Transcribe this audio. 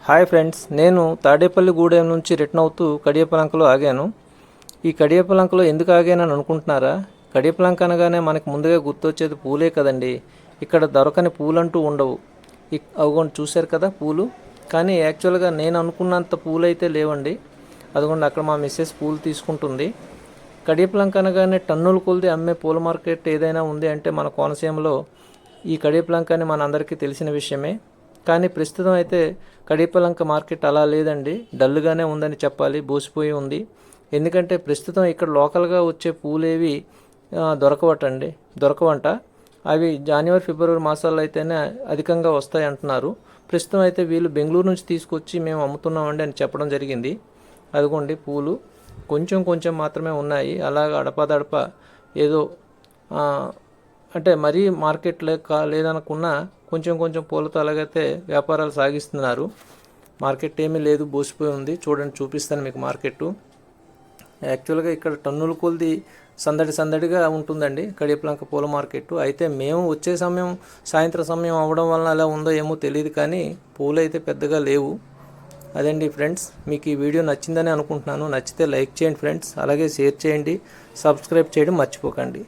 Hi friends, నేను తాడేపల్లిగూడెం నుంచి return అవుతూ కడియపలంకలో ఆగాను. ఈ కడియపలంకలో ఎందుకు ఆగానని అనుకుంటున్నారా? కడియపలంక అనగానే మనకు ముందుగా గుర్తొచ్చేది పూలే కదండి. ఇక్కడ దొరకని పూలంటూ ఉండవు. అదిగోండి, చూశారు కదా పూలు. కానీ యాక్చువల్గా నేను అనుకున్నంత పూలు అయితే లేవండి. అదిగోండి, అక్కడ మా మిస్సెస్ పూలు తీసుకుంటుంది. కడియపలంక అనగానే టన్నుల కొలది అమ్మే పూల మార్కెట్ ఏదైనా ఉంది అంటే మన కోనసీమలో ఈ కడియపలంక అని మన అందరికీ తెలిసిన విషయమే. కానీ ప్రస్తుతం అయితే కడియపలంక మార్కెట్ అలా లేదండి, డల్గానే ఉందని చెప్పాలి, బోసిపోయి ఉంది. ఎందుకంటే ప్రస్తుతం ఇక్కడ లోకల్గా వచ్చే పూలేవి దొరకవంట. అవి జనవరి ఫిబ్రవరి మాసాల్లో అయితేనే అధికంగా వస్తాయి అంటున్నారు. ప్రస్తుతం అయితే వీళ్ళు బెంగళూరు నుంచి తీసుకొచ్చి మేము అమ్ముతున్నామండి అని చెప్పడం జరిగింది. అదిగోండి పూలు కొంచెం కొంచెం మాత్రమే ఉన్నాయి. అలాగ అడపాదడప ఏదో అంటే మరీ మార్కెట్ లేదనుకున్నా కొంచెం కొంచెం పూలతో అలాగైతే వ్యాపారాలు సాగిస్తున్నారు. మార్కెట్ ఏమీ లేదు, బోసిపోయి ఉంది. చూడండి, చూపిస్తాను మీకు మార్కెట్. యాక్చువల్గా ఇక్కడ టన్నుల కొలది సందడిగా ఉంటుందండి కడియపలంక పూల మార్కెట్. అయితే మేము వచ్చే సమయం సాయంత్రం సమయం అవ్వడం వలన అలా ఉందో ఏమో తెలియదు, కానీ పూలు అయితే పెద్దగా లేవు. అదండి ఫ్రెండ్స్, మీకు ఈ వీడియో నచ్చిందని అనుకుంటున్నాను. నచ్చితే లైక్ చేయండి ఫ్రెండ్స్, అలాగే షేర్ చేయండి, సబ్స్క్రైబ్ చేయడం మర్చిపోకండి.